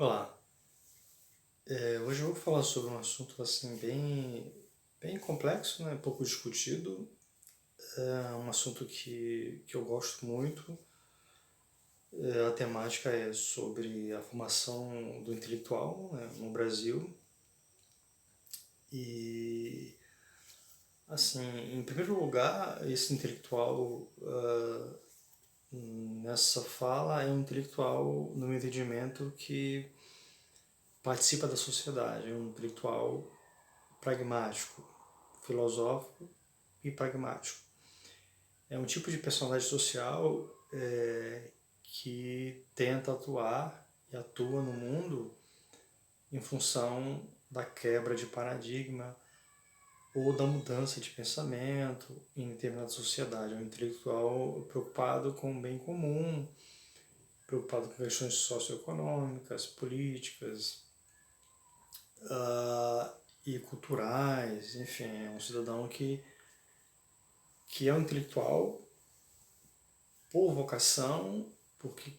Olá, hoje eu vou falar sobre um assunto assim bem complexo, né? Pouco discutido. É um assunto que eu gosto muito. A temática é sobre a formação do intelectual, né, no Brasil. E, assim, em primeiro lugar, esse intelectual nessa fala é um intelectual, no meu entendimento, que participa da sociedade, é um intelectual pragmático, filosófico e pragmático. É um tipo de personagem social que tenta atuar e atua no mundo em função da quebra de paradigma ou da mudança de pensamento em determinada sociedade. É um intelectual preocupado com o bem comum, preocupado com questões socioeconômicas, políticas e culturais, enfim, é um cidadão que é um intelectual por vocação, porque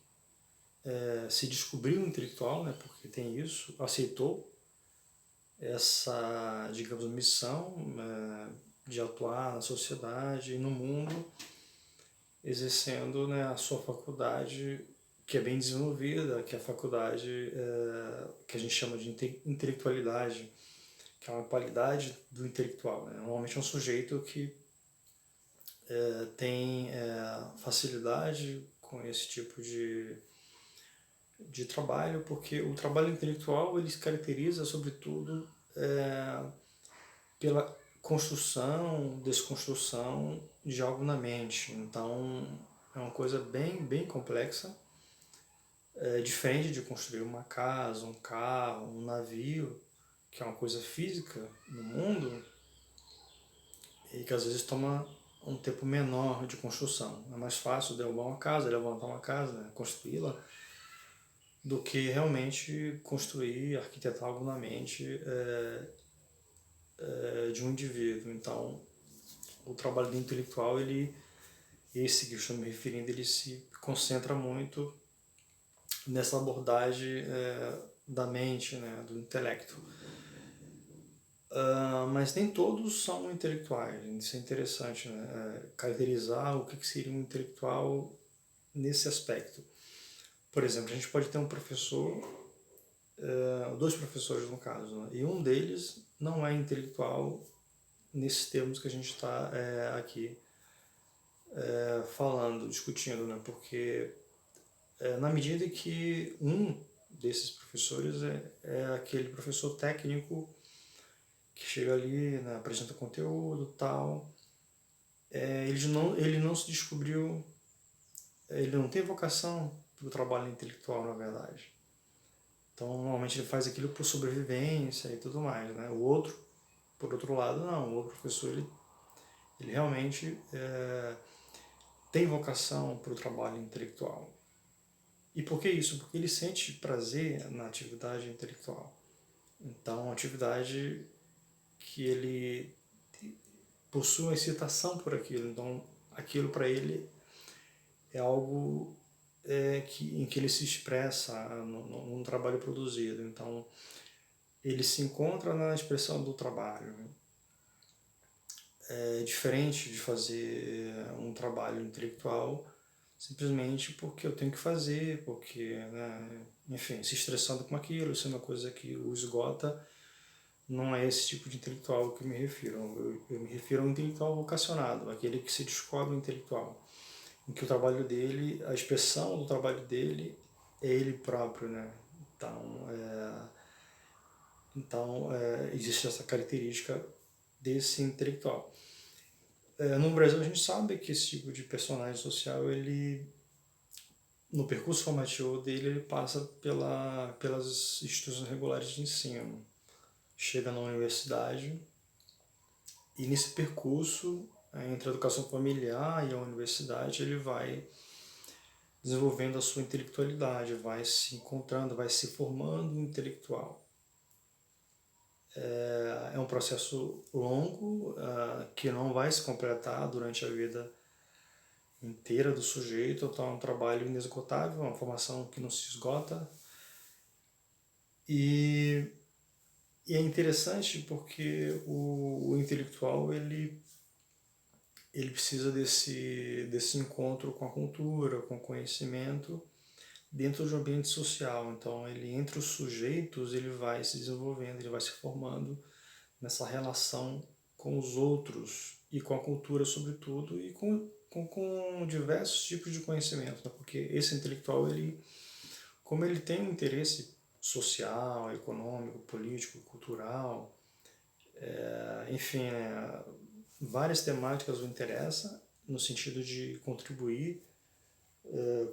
se descobriu um intelectual, né, porque tem isso, aceitou essa, digamos, missão de atuar na sociedade e no mundo, exercendo, né, a sua faculdade, que é bem desenvolvida, que é a faculdade que a gente chama de intelectualidade, que é uma qualidade do intelectual. Né? Normalmente é um sujeito que tem facilidade com esse tipo de trabalho, porque o trabalho intelectual ele se caracteriza, sobretudo, pela construção, desconstrução de algo na mente. Então, é uma coisa bem complexa, diferente de construir uma casa, um carro, um navio, que é uma coisa física no mundo e que às vezes toma um tempo menor de construção. É mais fácil derrubar uma casa, levantar uma casa, né, construí-la, do que realmente construir, arquitetar algo na mente de um indivíduo. Então, o trabalho do intelectual, esse que eu estou me referindo, ele se concentra muito nessa abordagem da mente, né, do intelecto. Mas nem todos são intelectuais. Isso é interessante, né? Caracterizar o que seria um intelectual nesse aspecto. Por exemplo, a gente pode ter um professor, dois professores no caso, né? E um deles não é intelectual nesses termos que a gente está aqui falando, discutindo, né? Porque na medida que um desses professores é aquele professor técnico que chega ali, né, apresenta conteúdo tal, ele não se descobriu, ele não tem vocação para o trabalho intelectual, na verdade. Então, normalmente ele faz aquilo por sobrevivência e tudo mais, né? O outro, por outro lado, não. O outro professor, ele realmente tem vocação para o trabalho intelectual. E por que isso? Porque ele sente prazer na atividade intelectual. Então, uma atividade que ele possui uma excitação por aquilo. Então, aquilo para ele é algo em que ele se expressa no trabalho produzido. Então, ele se encontra na expressão do trabalho. É diferente de fazer um trabalho intelectual simplesmente porque eu tenho que fazer, porque, né, enfim, se estressando com aquilo, isso é uma coisa que o esgota. Não é esse tipo de intelectual que eu me refiro. Eu me refiro a um intelectual vocacionado, aquele que se descobre um intelectual, em que o trabalho dele, a expressão do trabalho dele é ele próprio, né? Então, existe essa característica desse intelectual. No Brasil a gente sabe que esse tipo de personagem social, ele, no percurso formativo dele, ele passa pelas instituições regulares de ensino. Chega na universidade e nesse percurso, entre a educação familiar e a universidade, ele vai desenvolvendo a sua intelectualidade, vai se encontrando, vai se formando um intelectual. É um processo longo, que não vai se completar durante a vida inteira do sujeito, então é um trabalho inesgotável, uma formação que não se esgota, E, e é interessante porque o intelectual ele precisa desse encontro com a cultura, com o conhecimento, dentro de um ambiente social. Então, ele entre os sujeitos, ele vai se desenvolvendo, ele vai se formando nessa relação com os outros e com a cultura, sobretudo, e com diversos tipos de conhecimento, né? Porque esse intelectual, como ele tem um interesse social, econômico, político, cultural, enfim, né, várias temáticas o interessam no sentido de contribuir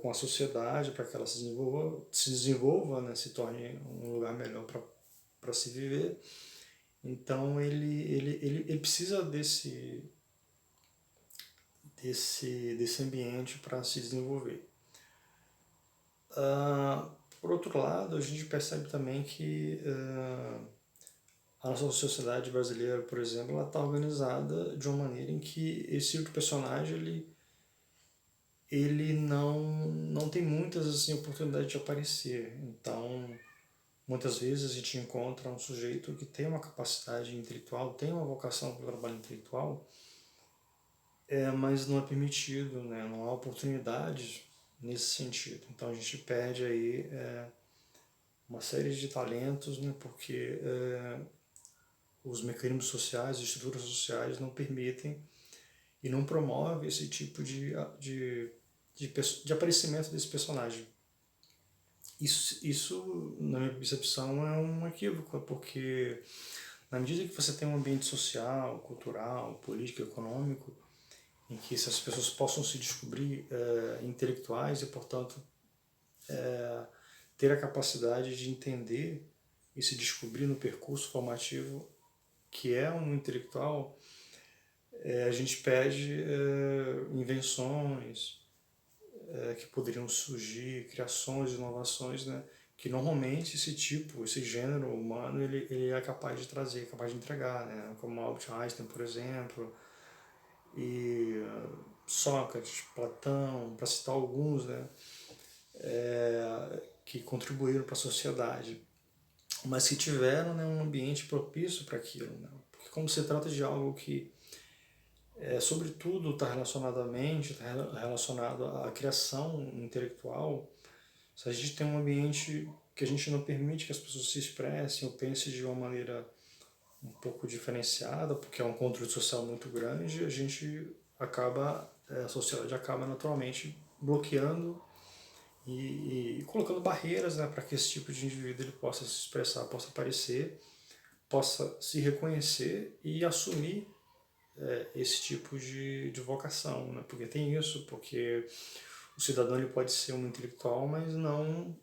com a sociedade para que ela se desenvolva, né, se torne um lugar melhor para se viver. Então ele precisa desse ambiente para se desenvolver. Por outro lado, a gente percebe também que a nossa sociedade brasileira, por exemplo, ela está organizada de uma maneira em que esse tipo de personagem ele não tem muitas assim, oportunidades de aparecer. Então, muitas vezes a gente encontra um sujeito que tem uma capacidade intelectual, tem uma vocação para o trabalho intelectual, mas não é permitido, né? Não há oportunidades nesse sentido. Então a gente perde aí uma série de talentos, né? Porque os mecanismos sociais, as estruturas sociais não permitem e não promovem esse tipo de aparecimento desse personagem. Isso, na minha percepção, é um equívoco, porque na medida que você tem um ambiente social, cultural, político, econômico, em que essas pessoas possam se descobrir intelectuais e, portanto, ter a capacidade de entender e se descobrir no percurso formativo que é um intelectual, a gente pede invenções que poderiam surgir, criações, inovações, né? Que normalmente esse gênero humano, ele é capaz de trazer, capaz de entregar, né? Como Albert Einstein, por exemplo, e Sócrates, Platão, para citar alguns, né? Que contribuíram para a sociedade, mas que tiveram, né, um ambiente propício para aquilo, né? Porque como se trata de algo que sobretudo está relacionado à mente, está relacionado à criação intelectual, se a gente tem um ambiente que a gente não permite que as pessoas se expressem ou pensem de uma maneira um pouco diferenciada, porque é um controle social muito grande, a gente acaba, a sociedade acaba naturalmente bloqueando e colocando barreiras, né, para que esse tipo de indivíduo ele possa se expressar, possa aparecer, possa se reconhecer e assumir esse tipo de vocação, né? Porque tem isso, porque o cidadão ele pode ser um intelectual, mas não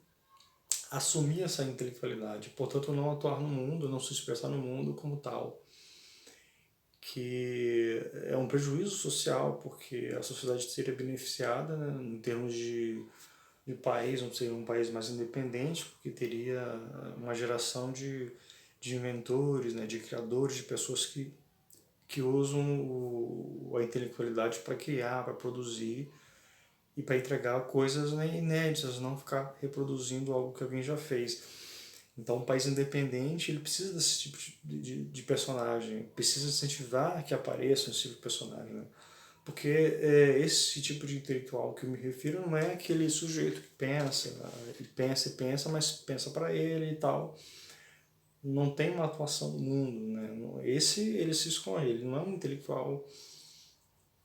assumir essa intelectualidade, portanto não atuar no mundo, não se expressar no mundo como tal, que é um prejuízo social, porque a sociedade seria beneficiada, né, em termos de país, não seria um país mais independente, porque teria uma geração de inventores, né, de criadores, de pessoas que usam a intelectualidade para criar, para produzir e para entregar coisas, né, inéditas, não ficar reproduzindo algo que alguém já fez. Então, um país independente ele precisa desse tipo de personagem, precisa incentivar que apareça esse tipo de personagem. Né? Porque esse tipo de intelectual que eu me refiro não é aquele sujeito que pensa, né? Ele pensa e pensa, mas pensa para ele e tal. Não tem uma atuação no mundo. Né? Esse ele se esconde, ele não é um intelectual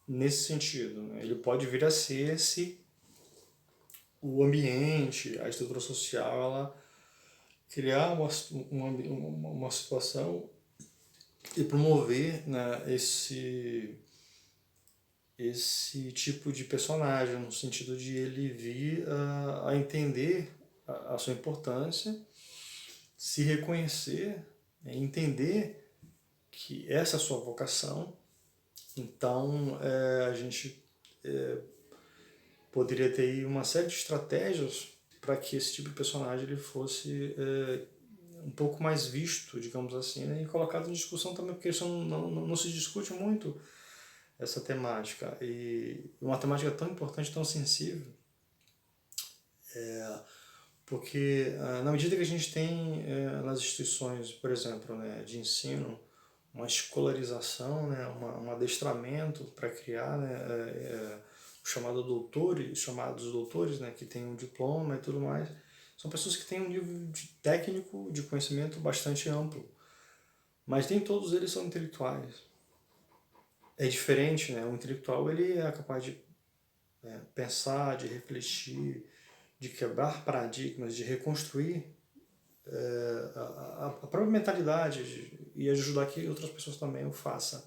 nesse sentido. Né? Ele pode vir a ser se o ambiente, a estrutura social, ela criar uma situação e promover, né, esse tipo de personagem, no sentido de ele vir a entender a sua importância, se reconhecer, né, entender que essa é a sua vocação. Então a gente poderia ter aí uma série de estratégias para que esse tipo de personagem ele fosse um pouco mais visto, digamos assim, né? E colocado em discussão também, porque isso não se discute muito essa temática. E uma temática tão importante, tão sensível, Porque na medida que a gente tem nas instituições, por exemplo, né, de ensino, uma escolarização, né, um adestramento para criar, né, os chamados doutores, né, que têm um diploma e tudo mais, são pessoas que têm um nível técnico de conhecimento bastante amplo, mas nem todos eles são intelectuais. É diferente, né? O intelectual ele é capaz de pensar, de refletir, de quebrar paradigmas, de reconstruir a própria mentalidade e ajudar que outras pessoas também o façam.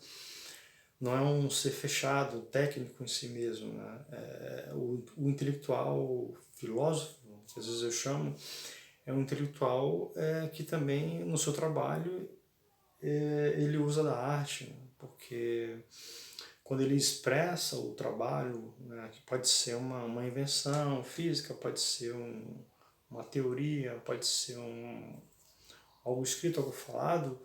Não é um ser fechado, técnico em si mesmo, né? O intelectual, o filósofo, que às vezes eu chamo, é um intelectual que também no seu trabalho ele usa da arte, né? Porque quando ele expressa o trabalho, né, que pode ser uma invenção física, pode ser uma teoria, pode ser algo escrito, algo falado,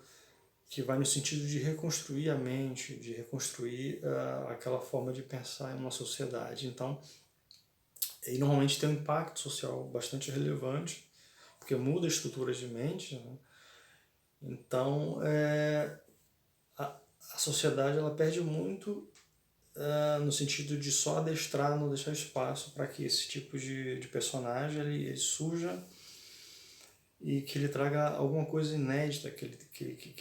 que vai no sentido de reconstruir a mente, de reconstruir aquela forma de pensar em uma sociedade. Então, ele normalmente tem um impacto social bastante relevante, porque muda estruturas de mente, né? Então, a sociedade ela perde muito no sentido de só adestrar, não deixar espaço para que esse tipo de personagem ele surja e que ele traga alguma coisa inédita, que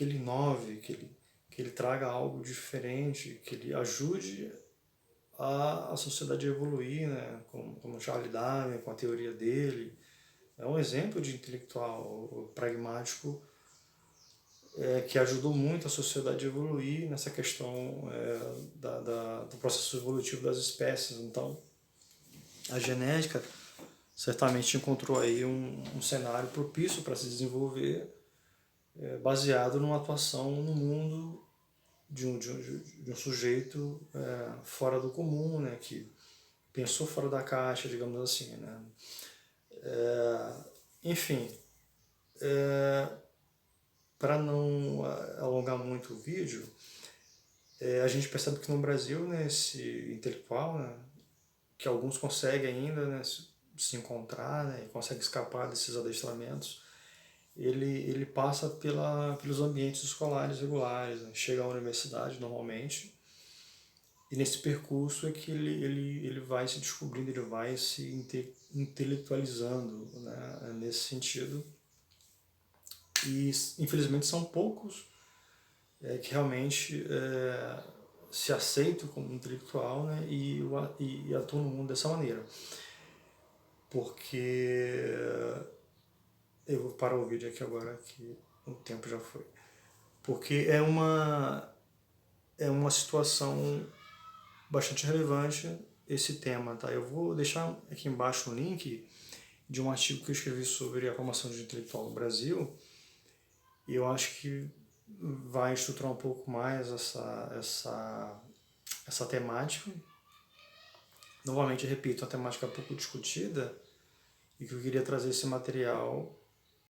ele inove, que ele traga algo diferente, que ele ajude a sociedade a evoluir, né? Como Charles Darwin, com a teoria dele. É um exemplo de intelectual pragmático que ajudou muito a sociedade a evoluir nessa questão do processo evolutivo das espécies. Então, a genética certamente encontrou aí um cenário propício para se desenvolver, baseado numa atuação no mundo de um sujeito fora do comum, né, que pensou fora da caixa, digamos assim, né. Enfim, para não alongar muito o vídeo, a gente percebe que no Brasil, né, esse intelectual, né, que alguns conseguem ainda, né, se encontrar, né, e conseguem escapar desses adestramentos, ele passa pelos ambientes escolares regulares, né, chega à universidade normalmente, e nesse percurso é que ele vai se descobrindo, ele vai se intelectualizando, né, nesse sentido. E infelizmente são poucos que realmente se aceitam como intelectual, né, e atuam no mundo dessa maneira. Porque eu vou parar o vídeo aqui agora que o tempo já foi. Porque é uma situação bastante relevante esse tema, tá? Eu vou deixar aqui embaixo um link de um artigo que eu escrevi sobre a formação de intelectual no Brasil, e eu acho que vai estruturar um pouco mais essa temática. Novamente, repito, uma temática pouco discutida, e que eu queria trazer esse material